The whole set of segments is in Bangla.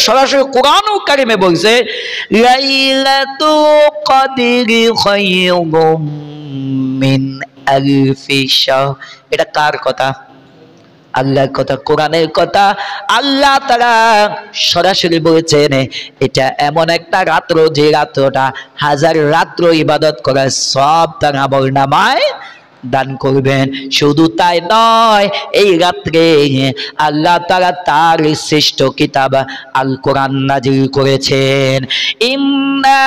সরাসরি কোরআনুল কারীমে বলছে লাইলাতুল কদরি খায়রুম মিন আলফি শাহর। এটা কার কথা? আল্লাহর কথা, কোরআনের কথা। আল্লাহ তাআলা সরাসরি বলেছেন এটা এমন একটা রাত্র যে রাত্রটা হাজার রাত্র ইবাদত করার সব তার আমলনামায় দান করবেন। শুধু তাই নয়, এই রাত্রে আল্লাহ তাআলা তার শ্রেষ্ঠ কিতাব আল কোরআন নাজিল করেছেন। ইন্না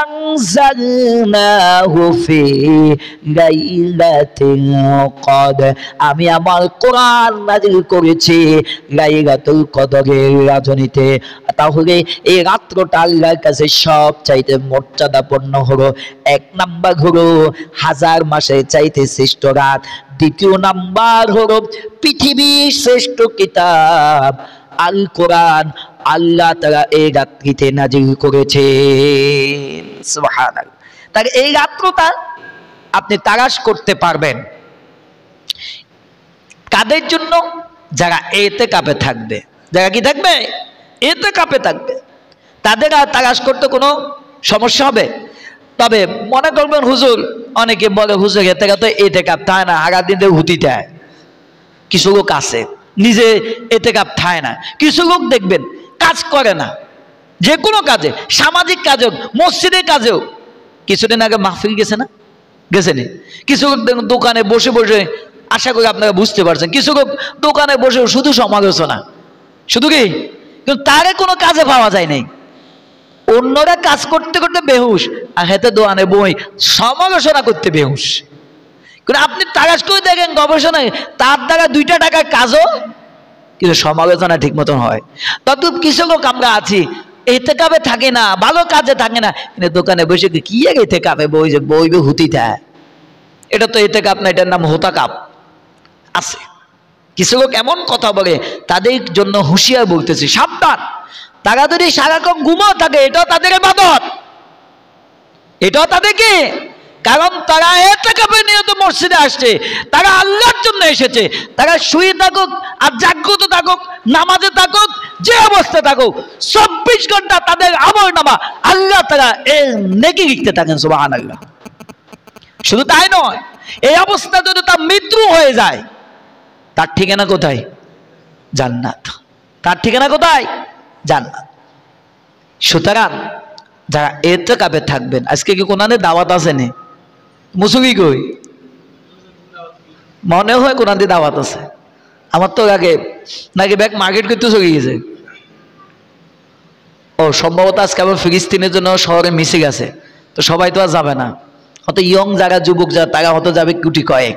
আনজালনাহু ফি লাইলাতিল কদর। আমি আমার কোরআন নাজিল করেছি লাইলাতুল কদরের রাজনীতে। তাহলে এই রাত্রটা আল্লাহর কাছে সব চাইতে মর্যাদাপূর্ণ হলো। এক নাম্বার হলো হাজার মাসের চাইতে শ্রেষ্ঠ রাত। দ্বিতীয় নাম্বার হলো পৃথিবীর শ্রেষ্ঠ কিতাব আল কোরআন আল্লাহ তাআলা এই রাত্রিতে নাজিল করেছেন। সুবহানাল্লাহ। তার এই রাত্রটা আপনি তালাশ করতে পারবেন কাদের জন্য? যারা ইতিকাফে থাকবে। যারা কি থাকবে? ইতিকাফে থাকবে। তাদের আর তালাশ করতে কোনো সমস্যা হবে? তবে মনে করবেন হুজুর, অনেকে বলে হুজুর ইতিকাফ থাকে না, আগা দিন হুতি দেয়। কিছু লোক আছে নিজে ইতিকাফ থাকে না। কিছু লোক দেখবেন কাজ করে না, যে কোনো কাজে, সামাজিক কাজেও, মসজিদের কাজেও। কিছুদিন আগে মাহফিল গেছে না? গেছে নি? কিছু লোক দেখুন দোকানে বসে বসে, আশা করি আপনারা বুঝতে পারছেন, কিছু লোক দোকানে বসে শুধু সমালোচনা, শুধু কি, কিন্তু তারে কোনো কাজে পাওয়া যায় নাই। অন্যরা কাজ করতে করতে বেহুশ, আর হেতে দোকানে বই সমালোচনা করতে বেহুশ। কিন্তু আপনি তালাশ করে দেখেন গবেষণায়, তার দ্বারা 2টা টাকার কাজও কিন্তু সমালোচনা ঠিক মতন হয়। তত কিছু লোক আমরা আছি ইতিকাফে থাকে না, ভালো কাজে থাকে না, কিন্তু দোকানে বসে কি ইতিকাফে বইবে হুতি দেয়। এটা তো ইতিকাফ না, এটার নাম হোতাকাপ আছে। কিছু লোক এমন কথা বলে, তাদের জন্য হুঁশিয়ার বলতেছি, সাবধান। তারা যদি সারাক্ষণ ঘুমাও থাকে, এটাও তাদের ইবাদত, এটাও তাদেরকে, কারণ তারা ইতিকাফের নিয়তে মসজিদে আসছে, তারা আল্লাহর জন্য এসেছে। তারা শুয়ে থাকুক আর জাগ্রত থাকুক, নামাজে থাকুক, যে অবস্থা থাকুক, 24 ঘন্টা তাদের আমলনামা আল্লাহ তারা এর নেকি লিখতে থাকেন। সুবহানাল্লাহ। শুধু তাই নয়, এই অবস্থা যদি তার মৃত্যু হয়ে যায়, তার ঠিকানা কোথায়? জান্নাত। তার ঠিকানা কোথায়? জান্নাত। সুতরাং যারা ইতিকাফে থাকবেন, আজকে কি কোরআনে দাওয়াত আছে নি? মুসুকি কই? মনে হয় কোরআনে দাওয়াত আছে। আমার তো আগে নাকি ব্যাগ মার্কেট করতে চলে গেছে। ও সম্ভবত আজকে আবার ফিলিস্তিনের জন্য শহরে মিশে গেছে, তো সবাই তো আর যাবে না। হয়তো ইয়ং যারা, যুবক যারা, তারা হয়তো যাবে কুটি কয়েক,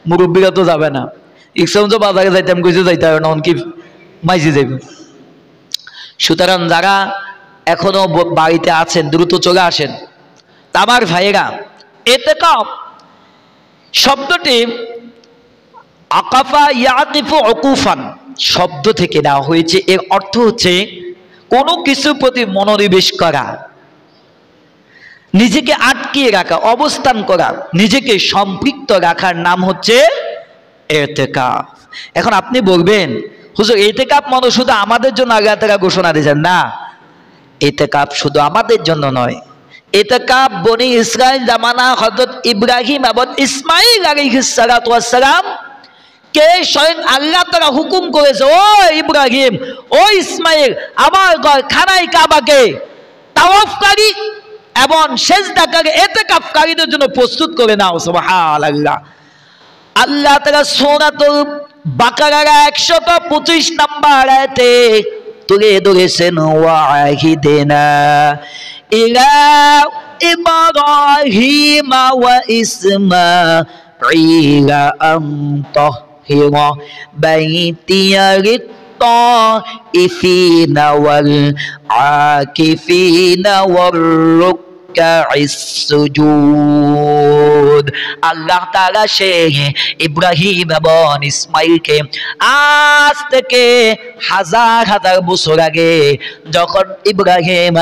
মুরব্বীরা তো যাবে না। ইকসাম তো বাজারে যাইতাম, কইছে যাইতে হবে না, অনকি মাইজি যাইব। সুতরাং যারা এখনো বাড়িতে আছেন দ্রুত চলে আসেন। আমার ভাইয়েরা, ইতিকাফ শব্দটি আকাফা ইয়াকিফু উকুফান শব্দ থেকে নেওয়া হয়েছে। এর অর্থ হচ্ছে কোনো কিছুর প্রতি মনোনিবেশ করা, নিজেকে আটকিয়ে রাখা, অবস্থান করা, নিজেকে সম্পৃক্ত রাখার নাম হচ্ছে ইতিকাফ। এখন আপনি বলবেন হুজুর ইতিকাফ মানে শুধু আমাদের জন্য আল্লাহ তাআলা ঘোষণা দিয়েছেন। না, ইতিকাফ শুধু আমাদের জন্য নয়। ইতিকাফ বনি ইসরাইল জামানা হযরত ইব্রাহিম এবং ইসমাঈল আলাইহিস সালাতু ওয়াস সালাম কে স্বয়ং আল্লাহ তাআলা হুকুম করেছে, ও ইব্রাহিম, ও ইসমাঈল, আমার ঘর খানায় কাবাকে তাওয়াফকারী এবং সেজদাকারী ইতিকাফকারীদের জন্য প্রস্তুত করে নাও। সুবহানাল্লাহ। আল্লাহ তাআলা সূরাতুল বাকারার 125 নম্বর আয়াতে তুলে ধরেছেন, ওয়াহিদিনা ইলা ইব্রাহিম ওয়া ইসমাঈলা আন তাহিরা বাইতিয়া লিত-তাইফিনা ওয়াল আকিফিনা ওয়ার রুকআইস সুজুদ। নামরুদ। আল্লাহ তাআলা সেই ইব্রাহিম এবং ইসমাইলকে আজ থেকে হাজার হাজার বছর আগে যখন ইব্রাহিম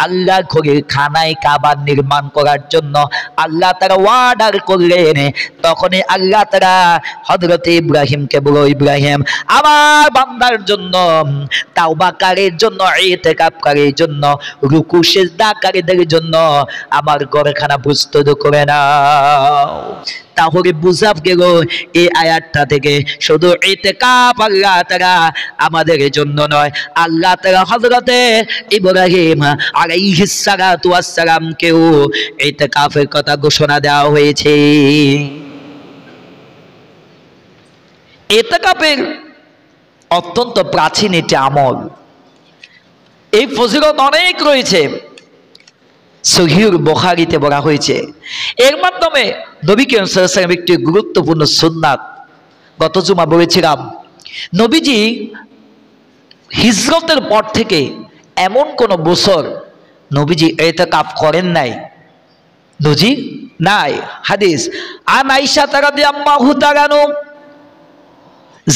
আল্লাহ ঘরের খানায় কাবা নির্মাণ করার জন্য আল্লাহ তাআলা ওয়ার্ডার করলেন, তখনই আল্লাহ তাআলা হযরত ইব্রাহিমকে বলল, ইব্রাহিম আমার বান্দার জন্য, তাওবাকারীর জন্য, ইতিকাফকারীর জন্য, রুকু সিজদাকারীদের জন্য আমার ঘরখানা প্রস্তুত করে নাও। তাহলে বুঝা গেল এই আয়াতটা থেকে শুধু ইতিকাফ আল্লাহ তাআলা আমাদের জন্য নয়, আল্লাহ তাআলা হযরতে ইব্রাহিম আলাইহিস সালাতু ওয়াস সালামকেও ইতিকাফের কথা ঘোষণা দেওয়া হয়েছে। ইতিকাফের অত্যন্ত প্রাচীন একটি আমল, এই ফজিলত অনেক রয়েছে, সহিহ বুখারীতে বলা হয়েছে। এর মাধ্যমে নবী করিম সাল্লাল্লাহু আলাইহি ওয়াসাল্লাম একটি গুরুত্বপূর্ণ সুন্নাত গত জুমা বলেছিলাম, নবীজি হিজরতের পর থেকে এমন কোন বছর নবীজি ইতিকাফ করেন নাই, নবীজি নাই। হাদিস আন আয়েশা রাদিয়াল্লাহু তাআলা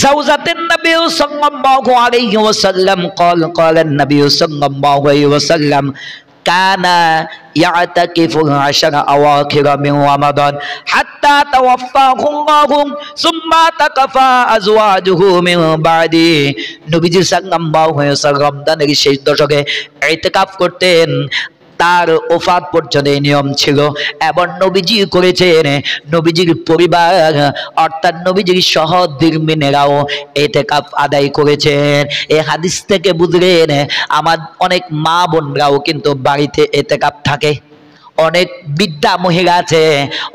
জাওজাতুন নবী সাল্লাল্লাহু আলাইহি ওয়াসাল্লাম قال قال النبي صلى الله عليه وسلم كان يعتكف العشر أواخر من رمضان حتى توفاه الله ثم اعتكف أزواجه من بعده। নবীজি সাল্লাল্লাহু আলাইহি ওয়াসাল্লাম রমজানের শেষ দশকে ইতিকাফ করতেন, তার ওফাত পর্যন্ত এই নিয়ম ছিল এবং নবীজি করেছেন, নবীজির পরিবার অর্থাৎ নবীজির সহধর্মিণীরাও ইতিকাফ আদায় করেছেন। এই হাদিস থেকে বুঝলেন আমার অনেক মা বোনরাও কিন্তু বাড়িতে ইতিকাফ থাকে, অনেক বিদ্যা মহিলা আছে,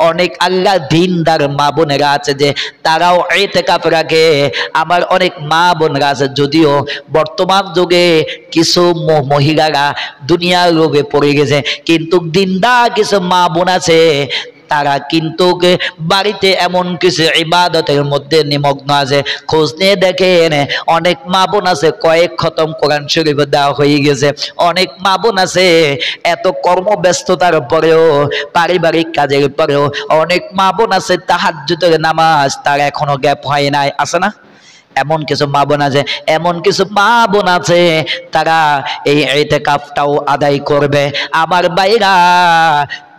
অনেক আল্লাহ দিনদার মা বোনেরা আছে যে তারাও ইতিকাফ রাখে। আমার অনেক মা বোনরা আছে, যদিও বর্তমান যুগে কিছু মহিলারা দুনিয়ার লোভে পড়ে গেছে, কিন্তু দিনদার কিছু মা বোন আছে তারা কিন্তু বাড়িতে এমন কিছু ইবাদতের মধ্যে নিমগ্ন আছে। খোঁজ নিয়ে দেখেন অনেক মা বোন আছে কয়েক খতম কোরআন শরীফ দেওয়া হয়ে গেছে, অনেক মা বোন আছে এত কর্মব্যস্ততার পরেও, পারিবারিক কাজের পরেও অনেক মা বোন আছে তাহাজ্জুদের নামাজ তার এখনো গ্যাপ হয় নাই, আছে না? এমন কিছু মা বোন আছে, এমন কিছু মা বোন আছে তারা এই ইতিকাফটাও আদায় করবে। আমার ভাইরা,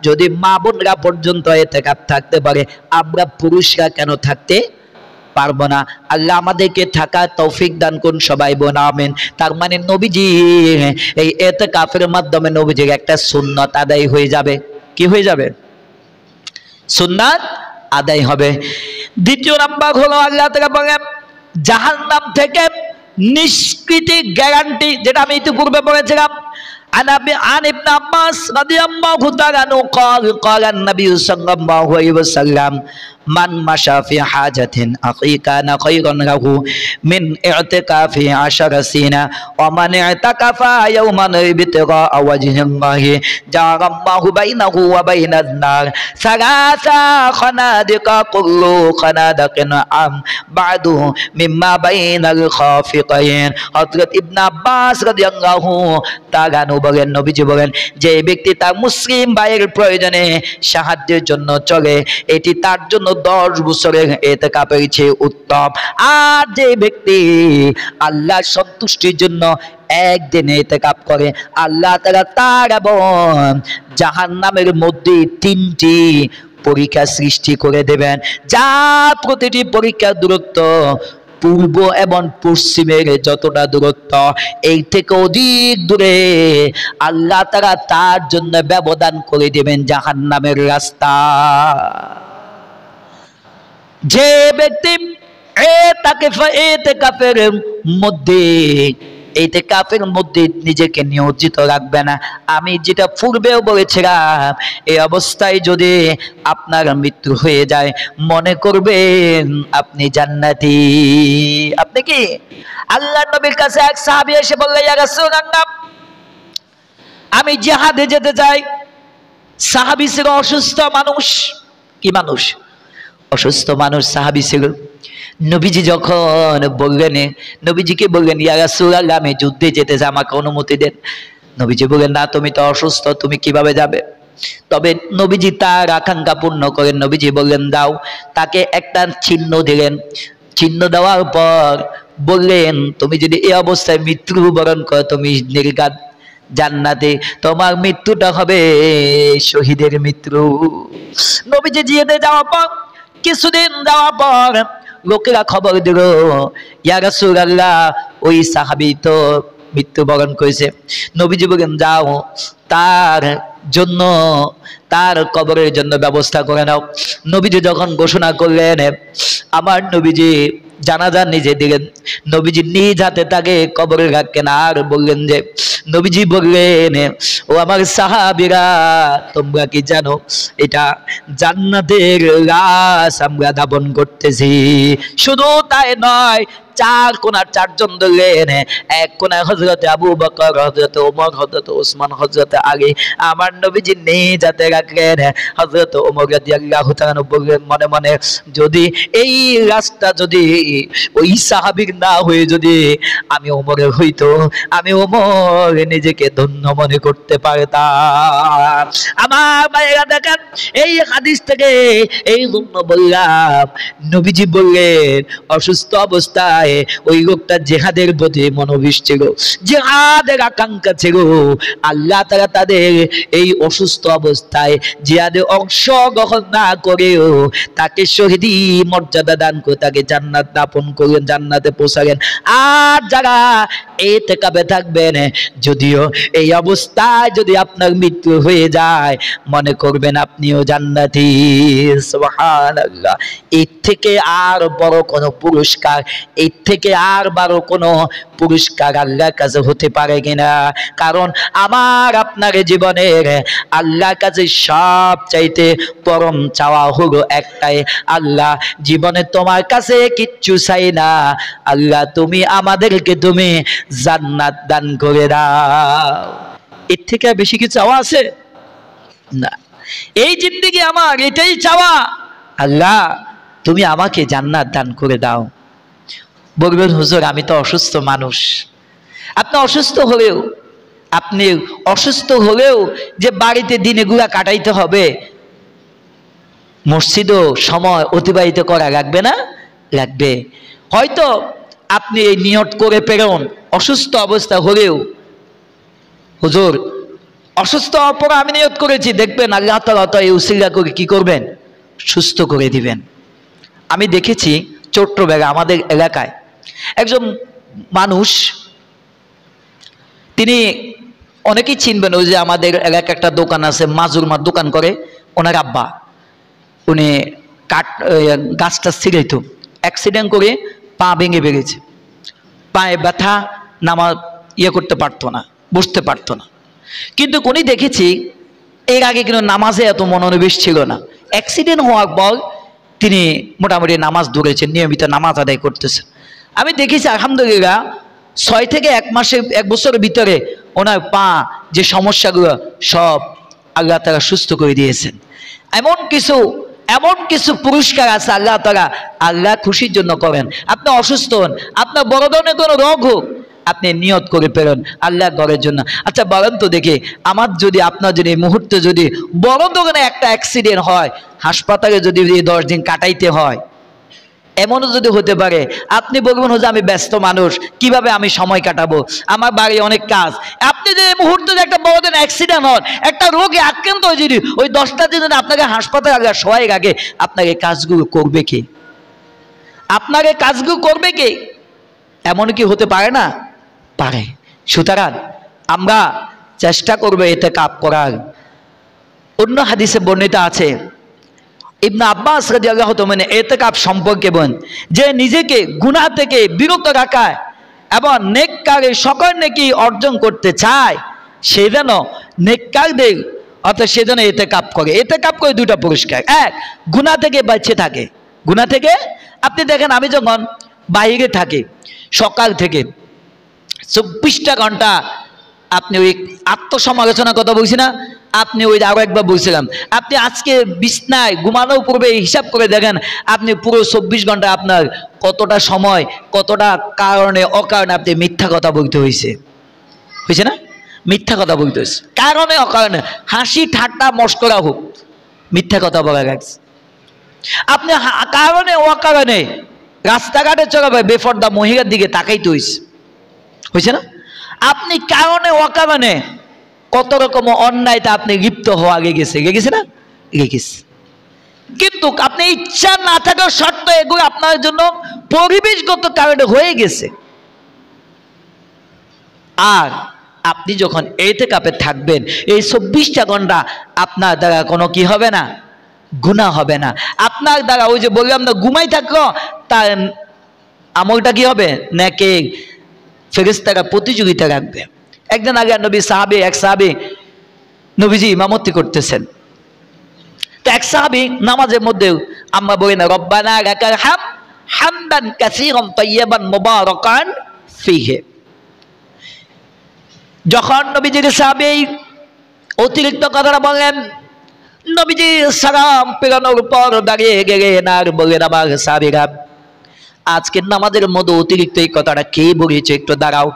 যদি মা বোনরা পর্যন্ত ইতিকাফ থাকতে পারে, আমরা পুরুষরা কেন থাকতে পারবো না? আল্লাহ আমাদেরকে থাকা তৌফিক দান করুন, সবাই বোন আমিন। তার মানে নবীজি এই ইতিকাফের মাধ্যমে নবীজির একটা সুন্নাত আদায় হয়ে যাবে। কি হয়ে যাবে? সুন্নাত আদায় হবে। দ্বিতীয় নাম্বার হলো আল্লাহ তাআলা বলেন জাহান্নাম থেকে নিষ্কৃতি গ্যারান্টি, যেটা আমি ইতিপূর্বে বলেছিলাম। عن ابن عباس رضي الله تعالى عنه قال قال النبي صلى الله عليه وسلم من مشى في حاجة أخي كان خيرا له من اعتكاف 10 سنين ومن اعتكف يوما ابتغاء وجه الله جعل الله بينه وبين النار 3 خنادق كل خنادق بعد مما بين الخافقين। হযরত ইবনে আব্বাস রাদিয়াল্লাহু তাআলা বলেন, নবীজি বলেন, যে ব্যক্তি তার মুসলিম ভাইয়ের প্রয়োজনে সাহায্যের জন্য চলে, এটি তার জন্য 10 বছরের ইতিকাফের চেয়ে উত্তম। আর যে ব্যক্তি আল্লাহর সন্তুষ্টির জন্য একদিন ইতিকাফ করে, আল্লাহ তাআলা তার এবং জাহান্নামের মধ্যে 3টি পরীক্ষা সৃষ্টি করে দেবেন, যা প্রতিটি পরীক্ষার দূরত্ব পূর্ব এবং পশ্চিমের যতটা দূরত্ব, এই থেকে অধিক দূরে আল্লাহ তাআলা তার জন্য ব্যবধান করে দেবেন জাহান্নামের রাস্তা। যে ব্যক্তি ইতিকাফের মধ্যে নিজেকে নিয়োজিত রাখবে না, আমি যেটা পূর্বেও বলেছিলাম, এই অবস্থায় যদি আপনার মৃত্যু হয়ে যায়, মনে করবেন আপনি জান্নাতি। আপনি কি? আল্লাহর নবীর কাছে এক সাহাবী এসে বললেন, ইয়া রাসূলুল্লাহ, আমি জিহাদে যেতে চাই। সাহাবী ছিল অসুস্থ মানুষ। কি মানুষ? অসুস্থ মানুষ সাহাবী ছিল। নবীজি যখন বললেন, নবীজিকে বললেন, ইয়া রাসূলুল্লাহ, আমি যুদ্ধে যেতে চাই, আমাকে অনুমতি দেন। নবীজি বললেন, না, তুমি তো অসুস্থ, তুমি কিভাবে যাবে? তবে নবীজি তার আকাঙ্ক্ষা পূর্ণ করেন। নবীজি বললেন দাও, তাকে একটা চিহ্ন দিলেন। চিহ্ন দেওয়ার পর বললেন তুমি যদি এই অবস্থায় মৃত্যুবরণ করো তুমি নির্ঘাত জান্নাতে, তোমার মৃত্যুটা হবে শহীদের মৃত্যু। নবীজি জিয়াদে যাওয়ার পর কিছুদিন যাওয়ার পর লোকেরা খবর দিল ইয়া রাসূলুল্লাহ ওই সাহাবী তো মৃত্যুবরণ করেছে। নবীজি বলেন যাও তার জন্য তার কবরের জন্য ব্যবস্থা করে নাও। নবীজি যখন ঘোষণা করলেন আমার নবীজি জানাজা নিজে দিলেন। নবীজি নিজ হাতে তাকে কবরে রাখলেন আর বললেন যে নবীজি বললেন ও আমার সাহাবীরা তোমরা কি জানো এটা জান্নাতের লাশ আমরা দাফন করতেছি। শুধু তাই নয়, চার কোনার চারজন ধরলেন, এক কোনায় হযরতে আবু বকর, হযরতে ওমর, হযরতে ওসমান, হযরতে আলী। আমার নবীজি নিজ হাতে রাখলেন। হযরতে ওমর রাদিয়াল্লাহু তাআলা বললেন মনে মনে যদি এই রাস্তা যদি ওই সাহাবীর না হয়ে যদি আমি ওমরের হইতো, আমি ওমর নিজেকে ধন্য মনে করতে পারতাম। আমার ভাইরা দেখেন এই হাদিস থেকে এই জন্য বললাম নবীজি বললেন অসুস্থ অবস্থায় ওই লোকটা জিহাদের প্রতি মনোবিষ্ট ছিল, জিহাদের আকাঙ্ক্ষা ছিল। আল্লাহ তাআলা তাদের এই অসুস্থ অবস্থায় জিহাদে অংশগ্রহণ না করেও তাকে শহীদি মর্যাদা দান করে তাকে জান্নাত দাপন করলেন, জান্নাতে পৌঁছালেন। আর যারা ইতিকাফে থাকবেন যদিও এই অবস্থায় যদি আপনার মৃত্যু হয়ে যায় মনে করবেন আপনিও জান্নাতি। সুবহানাল্লাহ। এর থেকে আর বড় কোনো পুরস্কার, এর থেকে আর বড় কোনো পুরস্কার আল্লাহর কাছে হতে পারে কিনা? কারণ আমার আপনার জীবনের আল্লাহর কাছে সব চাইতে পরম চাওয়া হলো একটাই, আল্লাহ জীবনে তোমার কাছে কিচ্ছু চাই না, আল্লাহ তুমি আমাদেরকে তুমি জান্নাত দান করে দাও। এর থেকে বেশি কি চাওয়া আছে? না। এই জিন্দেগি আমার এটাই চাওয়া, আল্লাহ তুমি আমাকে জান্নাত দান করে দাও। বলবেন হুজুর আমি তো অসুস্থ মানুষ। আপনি অসুস্থ হলেও যে বাড়িতে দিনে গুলা কাটাইতে হবে, মসজিদও সময় অতিবাহিত করা লাগবে না? লাগবে। হয়তো আপনি এই নিয়ত করে পেরোন অসুস্থ অবস্থা হলেও হুজুর অসুস্থ হওয়ার পর আমি নিয়ত করেছি, দেখবেন আল্লাহ তাআলা এই উসিলা করে কি করবেন? সুস্থ করে দিবেন। আমি দেখেছি চট্টগ্রামে আমাদের এলাকায় একজন মানুষ, তিনি অনেকেই চিনবেন, ওই যে আমাদের এলাকায় একটা দোকান আছে মাজুর মার দোকান করে ওনার আব্বা, উনি গাছটা ছিঁড়াইত, অ্যাক্সিডেন্ট করে পা ভেঙে বেরিয়েছে, পায়ে ব্যথা, নামা করতে পারতো না, বসতে পারতো না। কিন্তু উনি দেখেছি এর আগে কিন্তু নামাজে এত মনোনিবেশ ছিল না। অ্যাক্সিডেন্ট হওয়ার পর তিনি মোটামুটি নামাজ ধরেছেন, নিয়মিত নামাজ আদায় করতেছেন। আমি দেখেছি আলহামদুলিল্লাহ 6 থেকে 1 বছরের ভিতরে ওনার পা যে সমস্যাগুলো সব আল্লাহ তাআলা সুস্থ করে দিয়েছেন। এমন কিছু পুরস্কার আছে আল্লাহ তাআলা আল্লাহ খুশির জন্য করেন। আপনি অসুস্থ হন, আপনার বড় ধরনের কোনো রোগ হোক, আপনি নিয়ত করে পেরেন আল্লাহ ঘরের জন্য। আচ্ছা বলেন তো দেখি, আমার যদি আপনার যদি এই মুহূর্তে যদি বড় ধরনের একটা অ্যাক্সিডেন্ট হয়, হাসপাতালে যদি 10 দিন কাটাইতে হয়, এমনও যদি হতে পারে, আপনি বলবেন হুজুর আমি ব্যস্ত মানুষ, কিভাবে আমি সময় কাটাবো, আমার বাড়ি অনেক কাজ। আপনি যে এই মুহূর্তে একটা বড় ধরনের অ্যাক্সিডেন্ট হন, একটা রোগে আক্রান্ত হয়ে যদি ওই 10টা দিন আপনাকে হাসপাতালে সবাই আগে আপনাকে কাজগুলো করবে কে? আপনাকে কাজগুলো করবে কে? এমন কি হতে পারে না? পারে। সুতরাং আমরা চেষ্টা করবো ইতিকাফ করার। অন্য হাদিসে বর্ণিত আছে, ইবনে আব্বাস রাদিয়াল্লাহু তাআলা ইতিকাফ সম্পর্কে বলেন যে নিজেকে গুনাহ থেকে বিরত রাখা এবং নেককারে সকল নেকি অর্জন করতে চায় সে যেন নেককারদের অর্থাৎ সে যেন ইতিকাফ করে। ইতিকাফ করে 2টা পুরস্কার, এক গুনাহ থেকে বাঁচে থাকে। গুনাহ থেকে আপনি দেখেন আমি যখন বাইরে থাকি সকাল থেকে 24টা ঘন্টা, আপনি ওই আত্মসমালোচনার কথা বলছি না, আপনি ওই আরো একবার বলছিলাম, আপনি আজকে বিছনায় ঘুমানোর পূর্বে হিসাব করে দেখেন আপনি পুরো 24 ঘন্টা আপনার কতটা সময় কতটা কারণে অকারণে আপনি মিথ্যা কথা বলতে হয়েছে না? মিথ্যা কথা বলতেছে, কারণে অকারণে, হাসি ঠাট্টা মস্করা হোক, মিথ্যা কথা বলা গেছে। আপনি কারণে অকারণে রাস্তাঘাটে চলাবে বেফর্দা মহিলার দিকে তাকাইতে হয়েছে না? আপনি কারণে অকারণে কত রকম অন্যায়টা আপনি লিপ্ত হওয়া গেছে না? গেছে। কিন্তু আপনি ইচ্ছা না থাকার শর্ত এগুলো আপনার জন্য পরিবেশগত কারণে হয়ে গেছে। আর আপনি যখন ইতিকাফে থাকবেন, এই 24টা ঘন্টা আপনার দ্বারা কোনো কি হবে না, গুনাহ হবে না। আপনার দ্বারা ওই যে বললাম না, ঘুমাই থাকলো তার আমলটা কি হবে, নাকি ফেরেশতারা প্রতিযোগিতা রাখবে। একদিন আগে এক সাহাবী নবীজি ইমামতি করতেছেন, তো এক সাহাবী নামাজের মধ্যে আমরা বলি না রব্বানা লাকাল হামদান কাসীরান তাইয়্যিবান মুবারাকান ফীহি। যখন নবীজির সাহাবী অতিরিক্ত কথাটা বললেন, নবীজি সালাম পেরানোর পর দাঁড়িয়ে গেলেন আর বললেন, আমার সাহাবীরা, আজকের নামাজের মধ্যে অতিরিক্ত এই কথাটা কে বলেছে, একটু দাঁড়াও।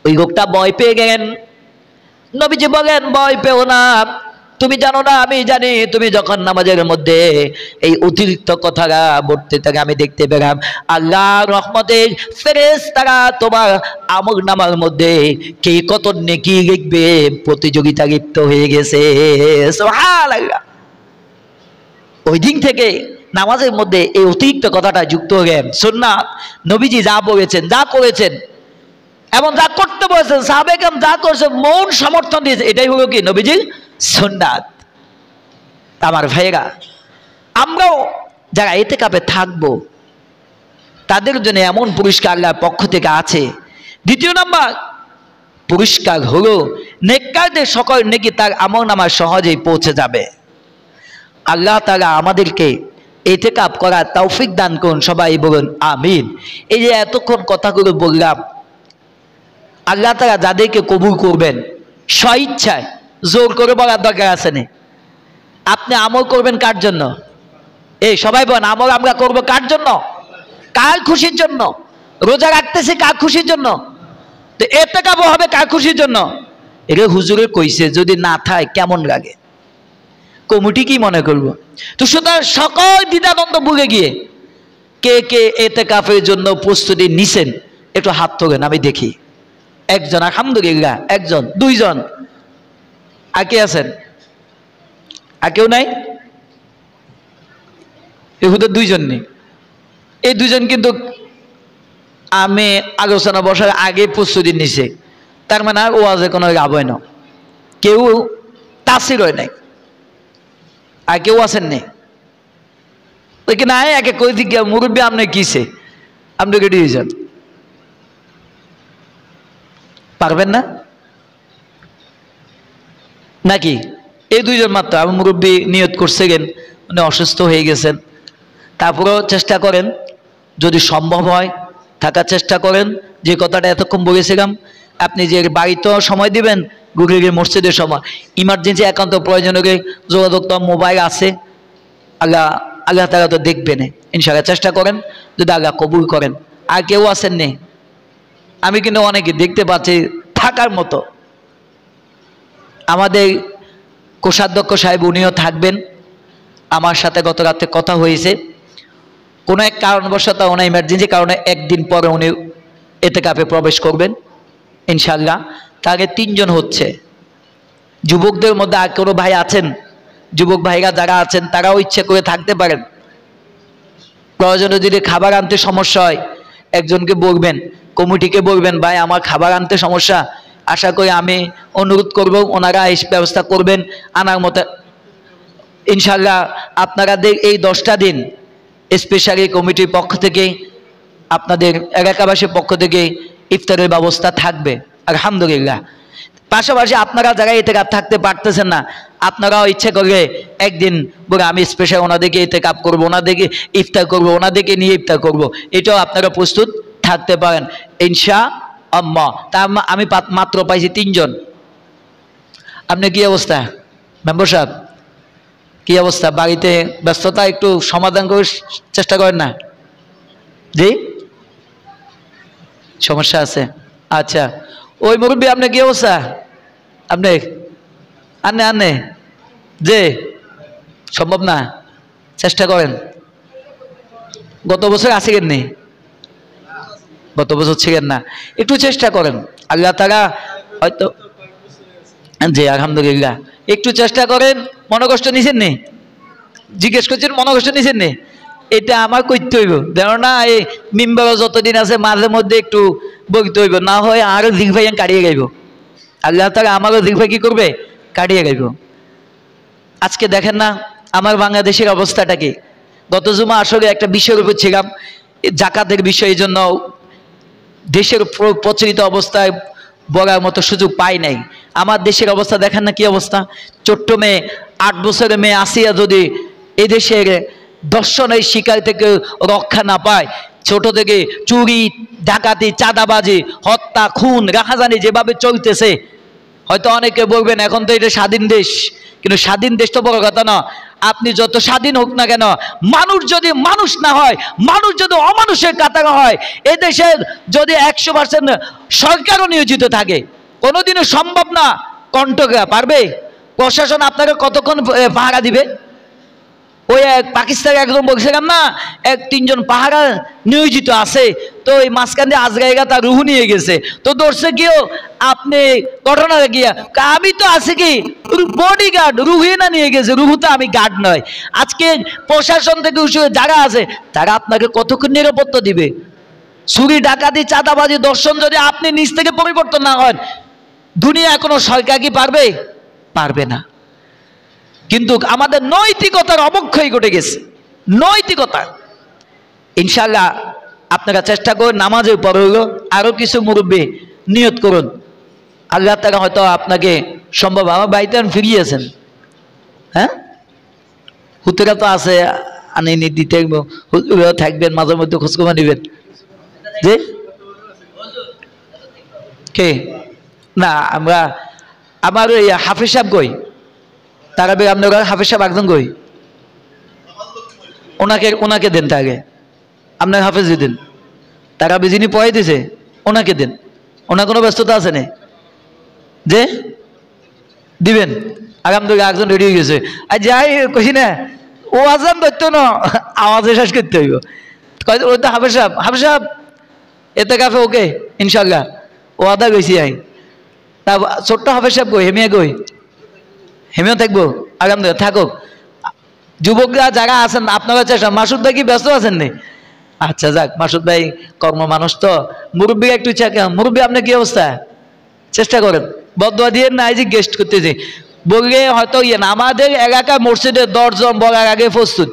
ওই লোকটা ভয় পেয়ে গেলেন। নবীজি বলেন, ভয় পেও না, তুমি জানো না আমি জানি, তুমি যখন নামাজের মধ্যে এই অতিরিক্ত কথাটা বলতে থাকে আমি দেখতে পেলাম আল্লাহর রহমতের ফেরেশতারা তোমার আমল নামার মধ্যে কে কত নেকি লিখবে প্রতিযোগিতা লিপ্ত হয়ে গেছে। সুবহানাল্লাহ। ওই দিন থেকে নামাজের মধ্যে এই অতিরিক্ত কথাটা যুক্ত হয়ে গেল। সুন্নাত নবীজি যা বলেছেন, যা করেছেন এবং যা করতে বলেছেন, সাহাবায়ে কেরাম যা করেছেন মৌন সমর্থন দিয়েছে, এটাই হলো কি নবীজির সুন্নাত। আমার ভাইয়েরা, আমরাও যারা ইতিকাফে থাকবো তাদের জন্য এমন পুরস্কার আল্লাহর পক্ষ থেকে আছে। দ্বিতীয় নাম্বার পুরস্কার হলো নেককারদের সকল নেকি তার আমলনামায় সহজেই পৌঁছে যাবে। আল্লাহ তাআলা আমাদেরকে ইতিকাফ করার তৌফিক দান করুন, সবাই বলুন আমিন। এই যে এতক্ষণ কথাগুলো বললাম, আল্লাহ তাআলা যাদেরকে কবুল করবেন স্বইচ্ছায়, জোর করে বলার দরকার আছে না। আপনি আমল করবেন কার জন্য? এই সবাই বলেন, আমল আমরা করব কার জন্য? কার খুশির জন্য? রোজা রাখতেছি কার খুশির জন্য? তো ইতিকাফ হবে কার খুশির জন্য? এটা হুজুরে কইছে, যদি না থাকে কেমন লাগে, কমিটি কি মনে করবো? তো সুতরাং সকল দ্বিধাদ্বন্দ্ব ভুলে গিয়ে কে কে ইতিকাফের জন্য প্রস্তুতি নিছেন একটু হাত তোলেন, আমি দেখি। একজন, আলহামদুলিল্লাহ, একজন, দুইজন, আর কে আছেন? আর কেউ নাই? এহুদের দুইজন নেই। এই দুইজন কিন্তু আমি আলোচনা বসার আগে প্রস্তুতি নিছে, তার মানে আর ওয়াজে কোনো লাভ হয় না, কেউ তাসির হয় নাই। আর কেউ আছেন নেই? ওই কিনা একে কই দিকে মুরব্বী আপনি কিসে, আপনি রেডি হয়ে যান, পারবেন না নাকি? এই দুইজন মাত্র। আমি মুরব্বী নিয়ত করছেন, উনি অসুস্থ হয়ে গেছেন, তারপরেও চেষ্টা করেন যদি সম্ভব হয় থাকার চেষ্টা করেন। যে কথাটা এতক্ষণ বলেছিলাম, আপনি যে বাড়িতেও সময় দিবেন, গুগলি মসজিদের সময়, ইমার্জেন্সি একান্ত প্রয়োজনে যোগাযোগ তো মোবাইল আছে, আল্লাহ তাআলা তো দেখবেন ইনশাআল্লাহ। চেষ্টা করেন যদি আল্লাহ কবুল করেন। আর কেউ আছেন নেই? আমি কিন্তু অনেকে দেখতে পাচ্ছি থাকার মতো। আমাদের কোষাধ্যক্ষ সাহেব উনিও থাকবেন, আমার সাথে গত রাতে কথা হয়েছে। কোনো এক কারণবশত ওনার ইমার্জেন্সি কারণে একদিন পরে উনি ইতিকাফে প্রবেশ করবেন ইনশাআল্লাহ। তাকে 3 জন হচ্ছে। যুবকদের মধ্যে আর কোনো ভাই আছেন? যুবক ভাইরা যারা আছেন তারাও ইচ্ছে করে থাকতে পারেন। প্রয়োজনে যদি খাবার আনতে সমস্যা হয় একজনকে বলবেন, কমিটিকে বলবেন, ভাই আমার খাবার আনতে সমস্যা, আশা করি আমি অনুরোধ করব ওনারা এই ব্যবস্থা করবেন আনার মতো ইনশাআল্লাহ। আপনারা এই 10টা দিন স্পেশালি কমিটির পক্ষ থেকে, আপনাদের এলাকাবাসীর পক্ষ থেকে ইফতারের ব্যবস্থা থাকবে আলহামদুলিল্লাহ। পাশাপাশি আপনারা যারা ইতিকাফ থাকতে পারতেছেন না, আপনারাও ইচ্ছে করলে একদিন বলে আমি স্পেশাল ওনাদেরকে ইতিকাফ করবো, ওনাদেরকে ইফতার করবো, ওনাদেরকে নিয়ে ইফতার করব, এটাও আপনারা প্রস্তুত থাকতে পারেন ইনশাআল্লাহ। তা আমি মাত্র পাইছি 3 জন। আপনি কি অবস্থা মেম্বার সাহেব? কি অবস্থা? বাড়িতে ব্যস্ততা, একটু সমাধান করে চেষ্টা করেন না? জি, সমস্যা আছে? আচ্ছা, ওই মুরব্বী আপনার কি অবস্থা? আপনি আনে আনে যে সম্ভব না, চেষ্টা করেন। গত বছর আসিলেন নি? গত বছর ছিলেন না, একটু চেষ্টা করেন। আল্লাহ তারা হয়তো, জি আলহামদুলিল্লাহ, একটু চেষ্টা করেন। মনে কষ্ট নিছেন নি? জিজ্ঞেস করছেন মনে কষ্ট নিছেন নি? এটা আমার করতে হইব, দেন না এই মিম্বারও যতদিন আছে মাঝে মধ্যে একটু বলতে হইব, না হয় আরো জিঘ কাটিয়ে গাইব। আল্লাহ তারা আমারও জিঘ কি করবে? কাটিয়ে গাইব। আজকে দেখেন না আমার বাংলাদেশের অবস্থাটা কি। গত জুমা আসলে একটা বিষয়ের উপর ছিলাম, জাকাতের বিষয়, এই জন্য দেশের প্রচলিত অবস্থায় বলার মতো সুযোগ পাই নাই। আমার দেশের অবস্থা দেখেন না কি অবস্থা। ছোট্ট মেয়ে, 8 বছরের মেয়ে আসিয়া যদি এদেশের দর্শনের শিকার থেকে রক্ষা না পায়, ছোট থেকে চুরি, ডাকাতি, চাঁদাবাজি, হত্যা, খুন, রাহাজানি যেভাবে চলতেছে, হয়তো অনেকে বলবেন এখন তো এটা স্বাধীন দেশ, কিন্তু স্বাধীন দেশ তো বড় কথা না। আপনি যত স্বাধীন হোক না কেন, মানুষ যদি মানুষ না হয়, মানুষ যদি অমানুষের কাতারে হয়, এদেশের যদি 100% সরকারও নিয়োজিত থাকে, কোনোদিনও সম্ভব না কণ্ঠকা পারবে। প্রশাসন আপনাকে কতক্ষণ পাহারা দিবে? ওই পাকিস্তানে একদম বলছিলাম না, 3জন পাহারা নিয়োজিত আছে, তো ওই মাঝখান দিয়ে আজরাইগা তার রুহু নিয়ে গেছে, তো ধরছে কেউ আপনি ঘটনা গিয়া, আমি তো আছে কি বডি গার্ড, রুহু না নিয়ে গেছে, রুহু তো আমি গার্ড নয়। আজকে প্রশাসন থেকে যারা আছে তারা আপনাকে কতক্ষণ নিরাপত্তা দিবে? চুরি, ডাকাতি, চাঁদাবাজি, দর্শন যদি আপনি নিজ থেকে পরিবর্তন না হন, দুনিয়া কোনো সরকার কি পারবে? পারবে না। কিন্তু আমাদের নৈতিকতার অবক্ষয় ঘটে গেছে, নৈতিকতা। ইনশাআল্লাহ আপনারা চেষ্টা করুন, নামাজের পরে হলো আরো কিছু মুরব্বী নিয়ত করুন, আল্লাহ তাআলা হয়তো আপনাকে সম্ভব। আমার বাড়িতে ফিরিয়েছেন, হ্যাঁ হুতেরা তো আছে, আনি দিতে থাকবেন, মাঝে মধ্যে খোঁজখবর নিবেন। যে কে না, আমরা আমার ওই হাফিজ সাহেব কই, তারা আপনার হাফিজ সাহেব একজন কই, ওনাকে দেন, তাকে আপনার হাফিজ দিন, তারা যিনি পড়াই দিছে ওনাকে দেন, ওনার কোনো ব্যস্ততা আছে না যে দিবেন। আলহামদুলিল্লাহ একজন রেডি হয়ে গেছে। আর যাই কইছি না, ও আজান ধরতো না, আওয়াজে শেষ করতে হইব। ও তো হাফিজ সাহেব, হাফিজ সাহেব এতে কাফে ওকে ইনশাল্লাহ, ও আদা গেছি। আই তা ছোট্ট হাফিজ সাহেব কই, হেমিয়া কই? হেমিও থাকবো, আলহামদুলিল্লাহ থাকুক। যুবকরা যারা আছেন আপনারা চেষ্টা, মাসুদ ভাই কি ব্যস্ত আছেন নি? আচ্ছা যাক, মাসুদ ভাই কর্ম মানুষ তো, মুরব্বী একটু মুরব্বী আপনার কি অবস্থা? চেষ্টা করেন, বদুয়া দিয়ে না, যে গেস্ট করতেছে বললে হয়তো ইয়ে না। আমাদের এলাকার মসজিদে 10 জন বলার আগে প্রস্তুত,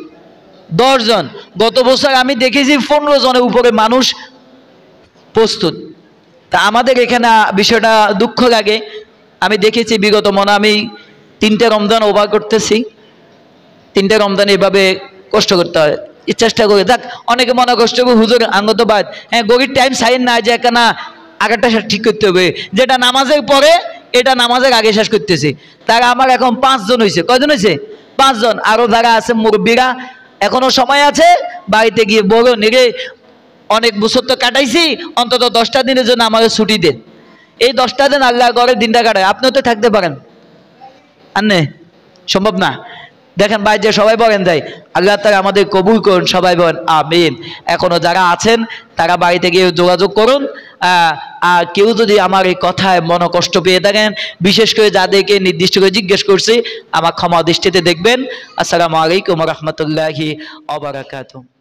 10 জন। গত বছর আমি দেখেছি 15 জনের উপরে মানুষ প্রস্তুত। তা আমাদের এখানে বিষয়টা দুঃখ লাগে। আমি দেখেছি বিগত আমি 3টে রমজান ওভার করতেছি, 3টে রমজান এভাবে কষ্ট করতে হয়, চেষ্টা করে দেখ। অনেকে মনে কষ্ট করবে হুজুর আঙ্গত বাদ, হ্যাঁ গরিব টাইম সাইন না যে কেনা আগেরটা ঠিক করতে হবে, যেটা নামাজের পরে এটা নামাজের আগে শেষ করতেছি। তারা আমার এখন 5 জন হয়েছে। কয়জন হয়েছে? 5 জন। আরো যারা আছে মুরব্বীরা, এখনো সময় আছে, বাড়িতে গিয়ে বড় নিরে অনেক বছর তো কাটাইছি, অন্তত 10টা দিনের জন্য আমাকে ছুটি দেন। এই 10টা দিন আল্লাহ ঘরে দিনটা কাটায়, আপনিও তো থাকতে পারেন। আর নে সম্ভব না। দেখেন ভাই যে সবাই বলেন যাই, আল্লাহ তাআলা আমাদের কবুল করুন, সবাই বলেন আমিন। এখনো যারা আছেন তারা বাড়িতে গিয়ে যোগাযোগ করুন। আর কেউ যদি আমার এই কথায় মনোকষ্ট পেয়ে থাকেন, বিশেষ করে যাদেরকে নির্দিষ্ট করে জিজ্ঞেস করছি, আমার ক্ষমা দৃষ্টিতে দেখবেন। আসসালামু আলাইকুম ওয়া রাহমাতুল্লাহি ওয়া বারাকাতুহু।